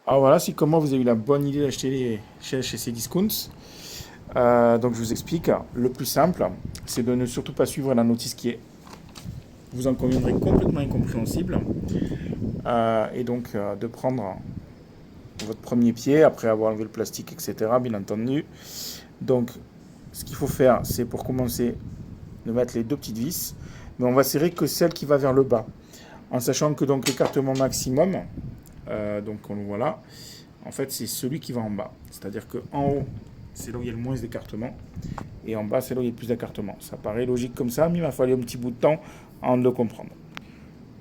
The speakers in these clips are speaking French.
Alors voilà, si comment vous avez eu la bonne idée d'acheter les chaise chez Cdiscounts. Donc je vous explique. Le plus simple, c'est de ne surtout pas suivre la notice qui est, vous en conviendrez, complètement incompréhensible. Et donc de prendre votre premier pied après avoir enlevé le plastique, etc. Bien entendu. Donc ce qu'il faut faire, c'est pour commencer de mettre les deux petites vis. Mais on va serrer que celle qui va vers le bas. En sachant que donc l'écartement maximum, donc on le voit là, en fait c'est celui qui va en bas. C'est-à-dire qu'en haut, c'est là où il y a le moins d'écartement, et en bas, c'est là où il y a le plus d'écartement. Ça paraît logique comme ça, mais il m'a fallu un petit bout de temps avant de le comprendre.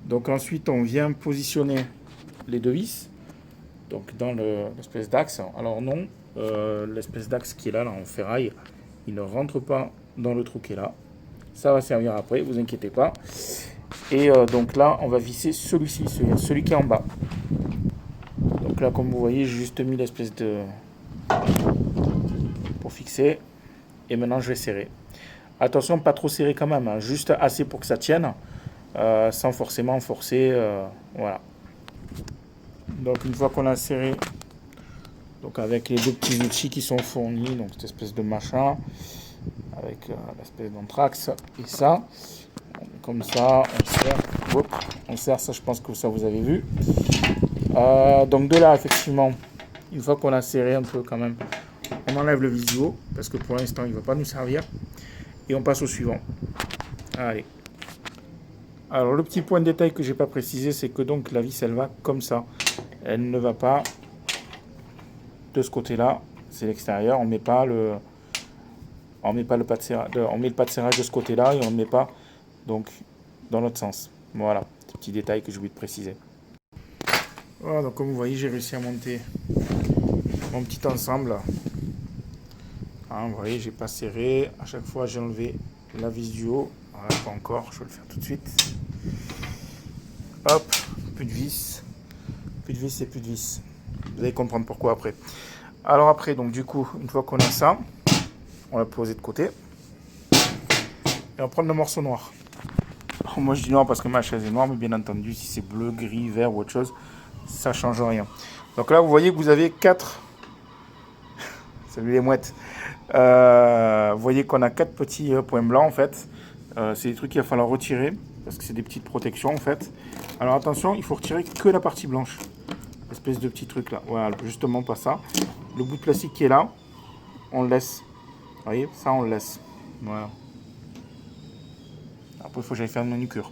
Donc ensuite, on vient positionner les deux vis, donc dans l'espèce d'axe. Alors non, l'espèce d'axe qui est là, en ferraille, il ne rentre pas dans le trou qui est là. Ça va servir après, vous inquiétez pas. Et donc là, on va visser celui-ci, celui qui est en bas. Donc là, comme vous voyez, j'ai juste mis l'espèce de... pour fixer. Et maintenant, je vais serrer. Attention, pas trop serré quand même, hein, juste assez pour que ça tienne, sans forcément forcer. Voilà. Donc une fois qu'on a serré, donc avec les deux petits outils qui sont fournis, donc cette espèce de machin, avec l'espèce d'anthrax et ça, comme ça, on serre. Hop, on serre, ça je pense que ça vous avez vu. Donc de là, effectivement, une fois qu'on a serré un peu quand même, on enlève le visio, parce que pour l'instant il ne va pas nous servir. Et on passe au suivant. Allez. Alors le petit point de détail que j'ai pas précisé, c'est que donc la vis elle va comme ça. Elle ne va pas de ce côté-là. C'est l'extérieur. On met pas le pas de serrage. On met le pas de serrage de ce côté-là et on ne met pas donc dans l'autre sens. Voilà. Petit détail que j'ai oublié de préciser. Voilà, donc comme vous voyez, j'ai réussi à monter mon petit ensemble. Hein, vous voyez, j'ai pas serré. À chaque fois, j'ai enlevé la vis du haut. Voilà, pas encore. Je vais le faire tout de suite. Hop, plus de vis. Plus de vis et plus de vis. Vous allez comprendre pourquoi après. Alors après, donc du coup, une fois qu'on a ça, on l'a posé de côté. Et on prend le morceau noir. Alors, moi je dis noir parce que ma chaise est noire, mais bien entendu, si c'est bleu, gris, vert ou autre chose, ça change rien. Donc là, vous voyez que vous avez 4. Salut les mouettes. Vous voyez qu'on a 4 petits points blancs en fait. C'est des trucs qu'il va falloir retirer parce que c'est des petites protections en fait. Alors attention, il faut retirer que la partie blanche. Espèce de petit truc là. Voilà, justement pas ça. Le bout de plastique qui est là, on le laisse. Vous voyez, ça on le laisse. Voilà. Après, il faut que j'aille faire une manucure.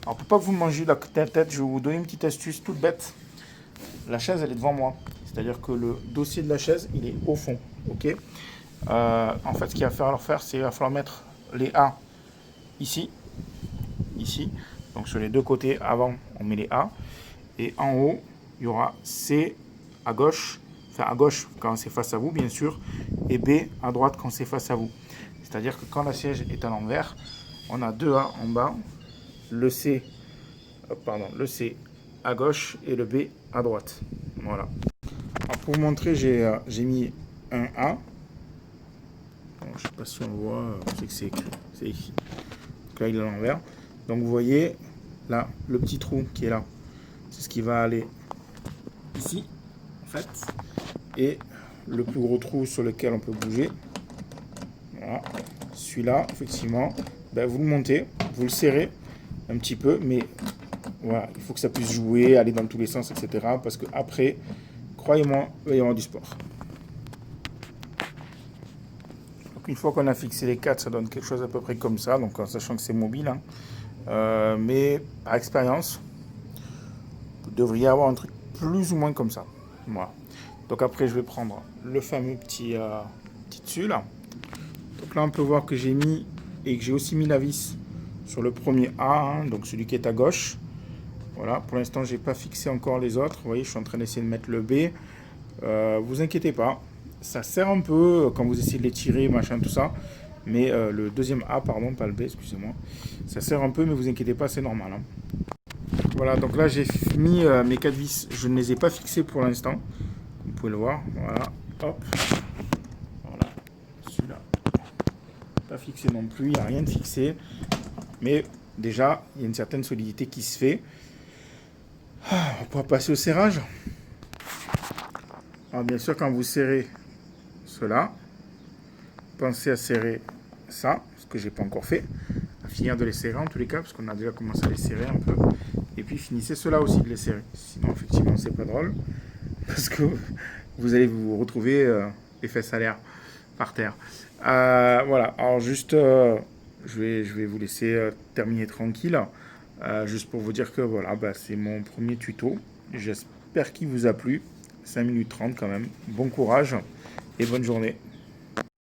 Alors pour pas que vous mangez la tête, je vais vous donner une petite astuce toute bête. La chaise, elle est devant moi. C'est-à-dire que le dossier de la chaise, il est au fond. Ok. En fait, ce qu'il va falloir faire, c'est qu'il va falloir mettre les A ici. Ici. Donc sur les deux côtés, avant, on met les A. Et en haut, il y aura C à gauche. Enfin, à gauche quand c'est face à vous, bien sûr. Et B à droite quand c'est face à vous. C'est-à-dire que quand la siège est à l'envers, on a deux A en bas. Le C, le C à gauche et le B à droite. Voilà. Alors pour vous montrer, j'ai mis un A. Bon, je ne sais pas si on le voit, c'est que c'est écrit. C'est ici. Donc là, il est à l'envers. Donc vous voyez, là, le petit trou qui est là, c'est ce qui va aller ici, en fait. Et le plus gros trou sur lequel on peut bouger, voilà. Celui-là, effectivement, ben, vous le montez, vous le serrez un petit peu, mais voilà, il faut que ça puisse jouer, aller dans tous les sens, etc. Parce que après, croyez-moi, il va y avoir du sport. Donc une fois qu'on a fixé les 4, ça donne quelque chose à peu près comme ça, donc en sachant que c'est mobile. Hein. Mais par expérience, vous devriez avoir un truc plus ou moins comme ça. Voilà. Donc après, je vais prendre le fameux petit dessus là. Donc là, on peut voir que j'ai mis et que j'ai aussi mis la vis sur le premier A, hein, donc celui qui est à gauche. Voilà, pour l'instant, j'ai pas fixé encore les autres. Vous voyez, je suis en train d'essayer de mettre le B. Vous inquiétez pas, ça sert un peu quand vous essayez de les tirer, machin, tout ça. Mais le deuxième A, pardon, pas le B, excusez-moi. Ça sert un peu, mais vous inquiétez pas, c'est normal. Hein. Voilà, donc là, j'ai mis mes 4 vis. Je ne les ai pas fixées pour l'instant. Vous pouvez le voir. Voilà, hop. Voilà, celui-là. Pas fixé non plus, il n'y a rien de fixé. Mais déjà, il y a une certaine solidité qui se fait. On va pouvoir passer au serrage. Alors bien sûr, quand vous serrez cela, pensez à serrer ça, ce que j'ai pas encore fait, à finir de les serrer en tous les cas, parce qu'on a déjà commencé à les serrer un peu. Et puis finissez cela aussi de les serrer. Sinon, effectivement, c'est pas drôle, parce que vous allez vous retrouver les fesses à l'air par terre. Voilà, alors juste, je vais vous laisser terminer tranquille, juste pour vous dire que voilà, bah, c'est mon premier tuto. J'espère qu'il vous a plu. 5 minutes 30 quand même. Bon courage et bonne journée.